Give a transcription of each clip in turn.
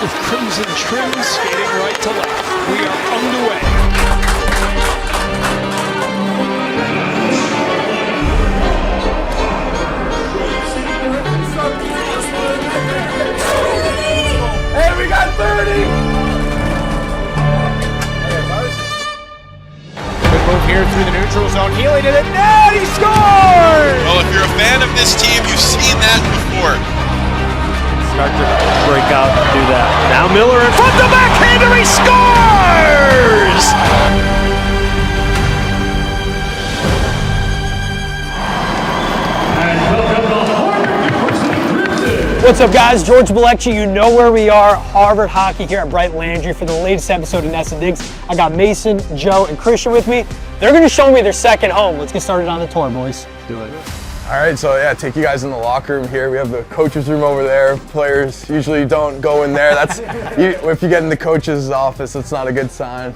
with Crimson Trim skating right to left. We are underway. Hey, we got 30! Move here through the neutral zone, healing to the net, he scores! Well, if you're a fan of this team, you've seen that before. Start to break out and do that. Now Miller in front, the backhander, he scores! What's up, guys? George Balekji. You know where we are, Harvard Hockey here at Bright-Landry for the latest episode of NESN. I got Mason, Joe, and Christian with me. They're going to show me their second home. Let's get started on the tour, boys. Do it. All right, so yeah, take you guys in the locker room here. We have the coach's room over there. Players usually don't go in there. That's if you get in the coach's office, it's not a good sign.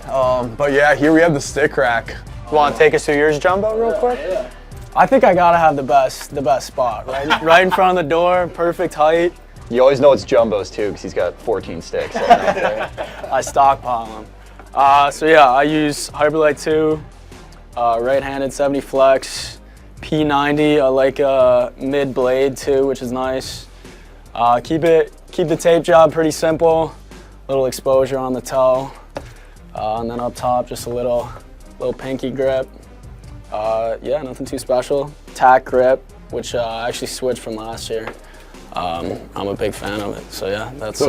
But yeah, here we have the stick rack. You want to take us through yours, Jumbo, real quick? Yeah. I think I gotta have the best spot, right in front of the door, perfect height. You always know it's Jumbo's too, because he's got 14 sticks. I stockpile them. So yeah, I use Hyperlight 2, right-handed 70 flex, P90. I like mid blade too, which is nice. Keep the tape job pretty simple, little exposure on the toe, and then up top just a little pinky grip. Yeah, nothing too special. Tack grip, which I actually switched from last year. I'm a big fan of it. So yeah, that's the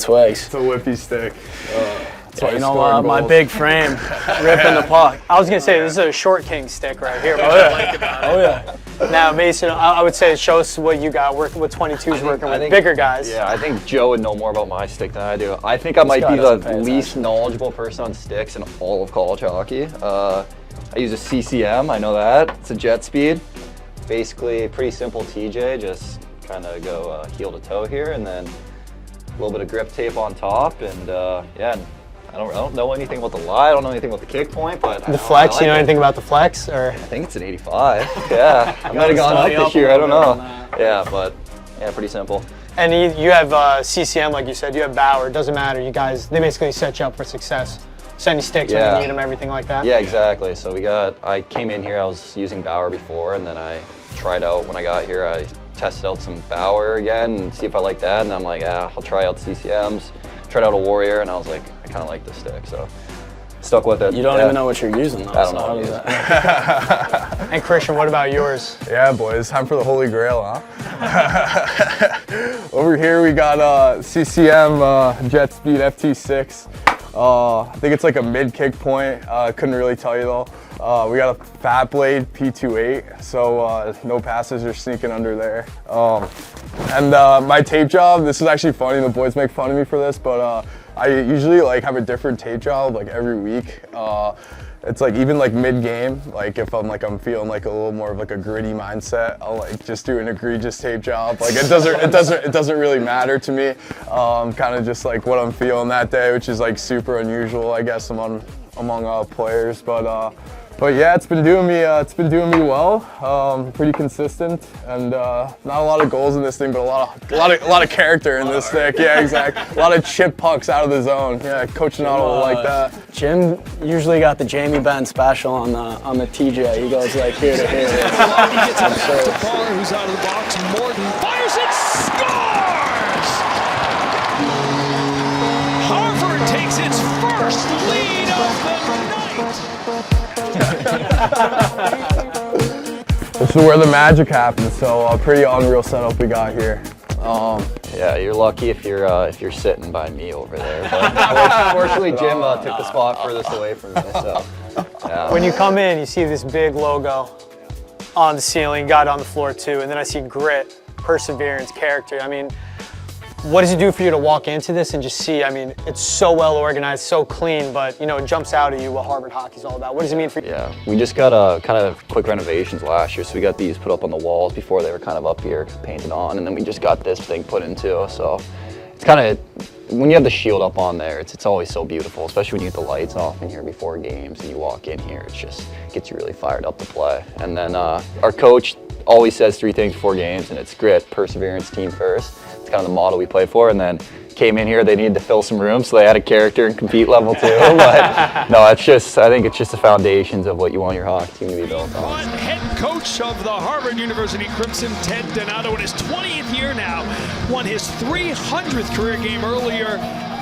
Twigs. It's a whippy stick. Yeah, you know what? My big frame, ripping the puck. I was going to say, this is a short king stick right here. Oh yeah. Now, Mason, I would say show us what you got working with 22s, working with bigger guys. Yeah, I think Joe would know more about my stick than I do. I think I might be the least knowledgeable person on sticks in all of college hockey. I use a CCM, I know that. It's a jet speed. Basically, pretty simple TJ, just kind of go heel to toe here, and then a little bit of grip tape on top, and yeah. I don't know anything about the lie, I don't know anything about the kick point, but the flex, you know anything about the flex? Or I think it's an 85. Yeah, I might have gone up this year, I don't know. Yeah, but yeah, pretty simple. And you have CCM, like you said, you have Bauer, it doesn't matter, you guys, they basically set you up for success. Send you sticks when you need them, everything like that? Yeah, exactly. So I came in here, I was using Bauer before, and then I tried out, when I got here, I tested out some Bauer again and see if I like that, and I'm like, I'll try out the CCMs. Tried out a Warrior, and I was like, I kind of like this stick, so stuck with it. You don't even know what you're using, though. I don't know. And Christian, what about yours? Yeah, boys, time for the Holy Grail, huh? Over here we got CCM Jet Speed FT6. I think it's like a mid kick point. Couldn't really tell you though. We got a Fat Blade P28, so no passes are sneaking under there. And my tape job, this is actually funny, the boys make fun of me for this, but I usually like have a different tape job like every week. It's like even like mid-game, like if I'm feeling like a little more of like a gritty mindset, I'll like just do an egregious tape job. Like it doesn't really matter to me. Kind of just like what I'm feeling that day, which is like super unusual, I guess, among players. But yeah, it's been doing me well. Pretty consistent, and not a lot of goals in this thing, but a lot of character in this stick. Yeah, exactly. A lot of chip pucks out of the zone. Yeah, Coach Nato will like that. Jim usually got the Jamie Benn special on the TJ. He goes like here to here. He gets it back to Barr, who's out of the box. Morton fires it, scores! Harvard takes its first lead of the night. This is where the magic happens. So a pretty unreal setup we got here. Yeah, you're lucky if you're sitting by me over there. But fortunately, Jim took the spot furthest away from me. So yeah. When you come in, you see this big logo on the ceiling, got it on the floor too, and then I see grit, perseverance, character. I mean, what does it do for you to walk into this and just see, I mean, it's so well organized, so clean, but you know, it jumps out at you what Harvard hockey's all about. What does it mean for you? Yeah, we just got kind of quick renovations last year, so we got these put up on the walls before they were kind of up here, painted on, and then we just got this thing put in too, so it's kind of, when you have the shield up on there, it's always so beautiful, especially when you get the lights off in here before games and you walk in here, it just gets you really fired up to play. And then our coach always says 3 things before games, and it's grit, perseverance, team first. It's kind of the model we play for, and then came in here, they needed to fill some room, so they had a character and compete level 2. But no, I think it's just the foundations of what you want your hockey team to be built on. Head coach of the Harvard University Crimson, Ted Donato, in his 20th year now, won his 300th career game earlier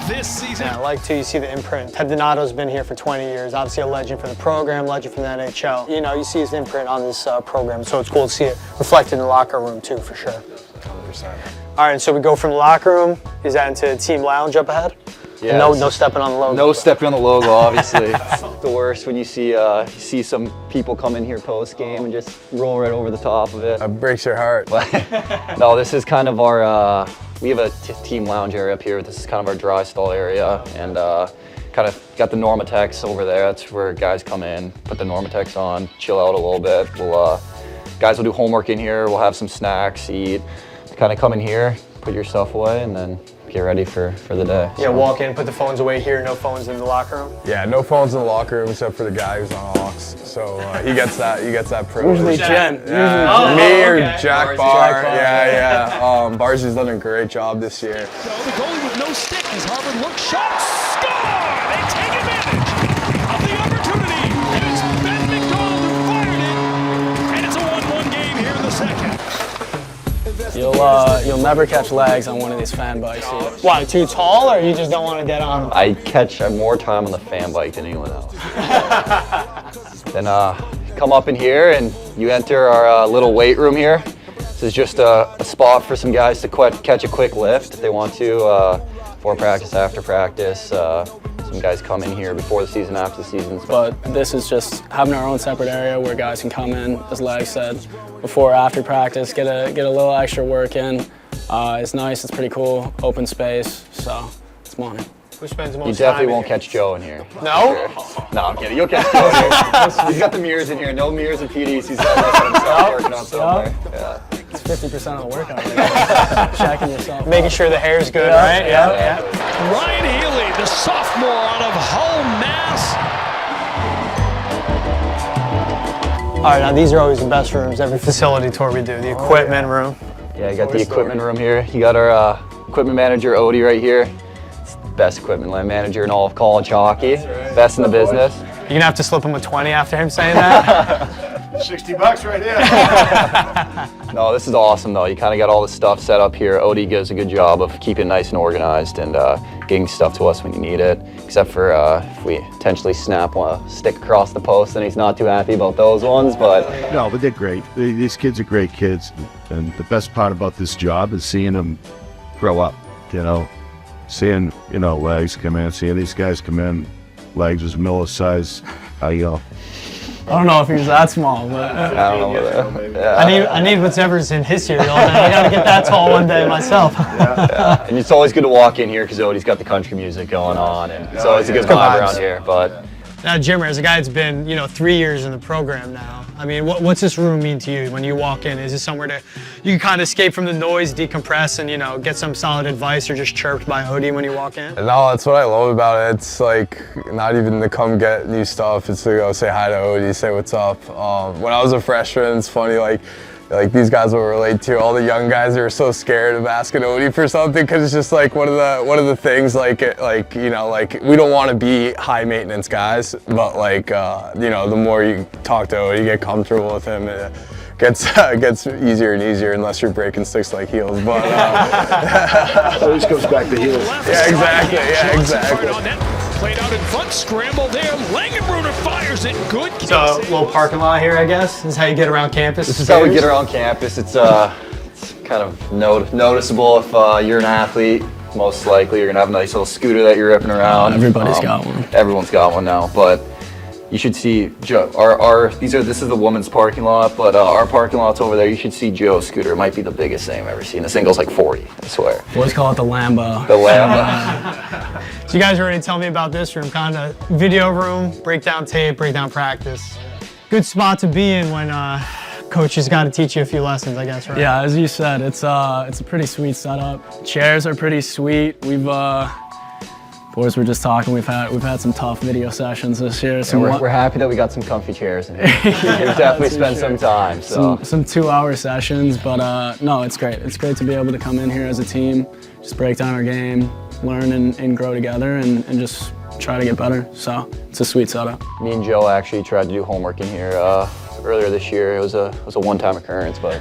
this season. Yeah, I like to, you see the imprint. Ted Donato's been here for 20 years, obviously a legend for the program, legend from the NHL. You know, you see his imprint on this program, so it's cool to see it reflected in the locker room too, for sure. 100%. All right, so we go from the locker room, is that into team lounge up ahead? Yeah, no stepping on the logo. No stepping on the logo, obviously. It's the worst when you see some people come in here post game and just roll right over the top of it. That breaks your heart. No, this is kind of our. We have a team lounge area up here. This is kind of our dry stall area, and kind of got the Normatex over there. That's where guys come in, put the Normatex on, chill out a little bit. Guys will do homework in here. We'll have some snacks, eat. Kind of come in here, put your stuff away, and then get ready for the day. Yeah, walk in, put the phones away here, no phones in the locker room? Yeah, no phones in the locker room except for the guy who's on Hawks. So he gets that privilege. Usually Jen. Yeah. Me or okay. Jack Barr. Yeah. Barzy's done a great job this year. So the goalie with no stick as Harvard looks shot, score! They take advantage of the opportunity. It is Ben McDonald who fired it, and it's a 1-1 game here in the second. You'll never catch legs on one of these fan bikes. Why, too tall, or you just don't want to get on them? I catch more time on the fan bike than anyone else. Then come up in here and you enter our little weight room here. This is just a spot for some guys to catch a quick lift if they want to, before practice, after practice. Some guys come in here before the season, after the season. But this is just having our own separate area where guys can come in, as Lag said, before or after practice, get a little extra work in. It's nice, it's pretty cool, open space, so it's money. Who spends the most You time definitely in won't here? catch Joe in here. No? No, I'm kidding. You'll catch Joe here. He's got the mirrors in here. No mirrors and PDs. He's got working on somewhere. Yeah. It's 50% of the workout right Checking yourself. Making sure the hair's good, right? Yeah. Ryan Healy, the sophomore out of Hull, Mass. All right, now these are always the best rooms, every facility tour we do, the equipment room. Yeah, you got the equipment room here. You got our equipment manager, Odie, right here. It's the best equipment manager in all of college hockey. Best in the business. You're gonna have to slip him a 20 after him saying that? $60 right here. No, this is awesome though. You kind of got all the stuff set up here. Odie does a good job of keeping it nice and organized and getting stuff to us when you need it. Except for if we intentionally snap a stick across the post, then he's not too happy about those ones. But no, but they're great. These kids are great kids, and the best part about this job is seeing them grow up. Seeing Legs come in, seeing these guys come in. Legs was Miller's size. I don't know if he was that small, but I don't know. Yeah. I need whatever's in his cereal. I gotta get that tall one day myself. Yeah. And it's always good to walk in here because Odie's got the country music going on, and it's always a good vibe around here. But now, Jimmer, as a guy that's been 3 years in the program now, I mean, what's this room mean to you when you walk in? Is it somewhere you can kind of escape from the noise, decompress, and get some solid advice, or just chirped by Odie when you walk in? No, that's what I love about it. It's like not even to come get new stuff. It's to go say hi to Odie, say what's up. When I was a freshman, it's funny, like these guys will relate to. All the young guys are so scared of asking Odie for something because it's just like one of the things like we don't want to be high maintenance guys, but the more you talk to Odie, get comfortable with him, it gets easier and easier unless you're breaking sticks like heels. But always comes back to heels. Yeah, exactly. Played out in front, scrambled there. Langenbrunner fires it. Good. So, a little parking lot here, I guess. This is how you get around campus. This is how we get around campus. It's kind of noticeable if you're an athlete. Most likely, you're gonna have a nice little scooter that you're ripping around. Everybody's got one. Everyone's got one now, but you should see Joe. This is the women's parking lot, but our parking lot's over there. You should see Joe's scooter. It might be the biggest thing I've ever seen. This thing goes like 40, I swear. Boys call it the Lambo. The Lambo. So you guys already tell me about this room, kind of video room, breakdown tape, breakdown practice. Good spot to be in when coach has got to teach you a few lessons, I guess, right? Yeah, as you said, it's a pretty sweet setup. Chairs are pretty sweet. Boys were just talking. We've had some tough video sessions this year. So we're happy that we got some comfy chairs in here. We've definitely spent some time. So. Some 2-hour sessions, but no, it's great. It's great to be able to come in here as a team, just break down our game, learn and grow together and just try to get better. So it's a sweet setup. Me and Joe actually tried to do homework in here earlier this year. It was a one-time occurrence, but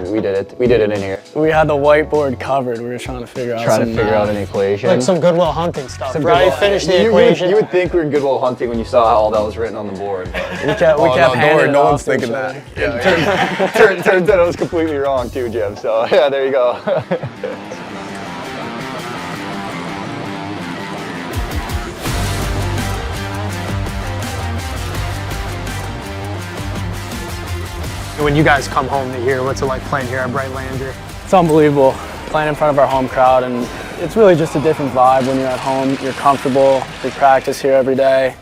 we did it. We did it in here. We had the whiteboard covered. We were trying to figure out an equation. Like some Goodwill Hunting stuff, Some right? Goodwill- Finish the equation. You would think we were in Goodwill Hunting when you saw all that was written on the board. But We kept no, don't handing worry, it no off one's to each thinking other. that. turns out I was completely wrong too, Jim. So yeah, there you go. When you guys come home to here, what's it like playing here at Bright-Landry? It's unbelievable playing in front of our home crowd, and it's really just a different vibe when you're at home. You're comfortable. We practice here every day.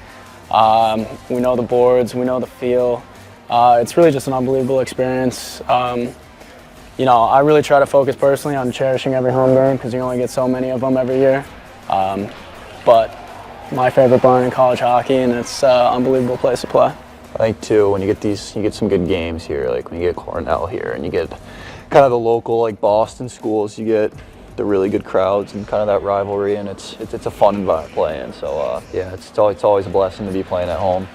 We know the boards. We know the feel. It's really just an unbelievable experience. You know, I really try to focus personally on cherishing every home game because you only get so many of them every year. But my favorite barn in college hockey, and it's an unbelievable place to play. I think too, when you get some good games here, like when you get Cornell here and you get kind of the local like Boston schools, you get the really good crowds and kind of that rivalry, and it's a fun environment playing. So yeah, it's always a blessing to be playing at home.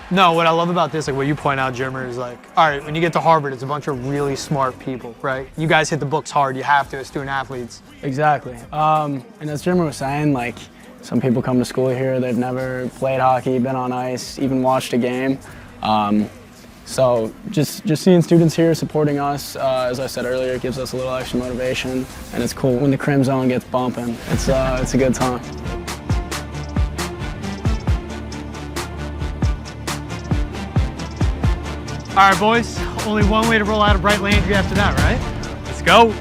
No, what I love about this, like what you point out, Jimmer, is like, all right, when you get to Harvard, it's a bunch of really smart people, right? You guys hit the books hard. You have to as student athletes. Exactly. And as Jimmer was saying, like, some people come to school here, they've never played hockey, been on ice, even watched a game. So just seeing students here supporting us, as I said earlier, it gives us a little extra motivation, and it's cool when the Crim Zone gets bumping. It's a good time. All right, boys, only one way to roll out of Bright-Landry after that, right? Let's go.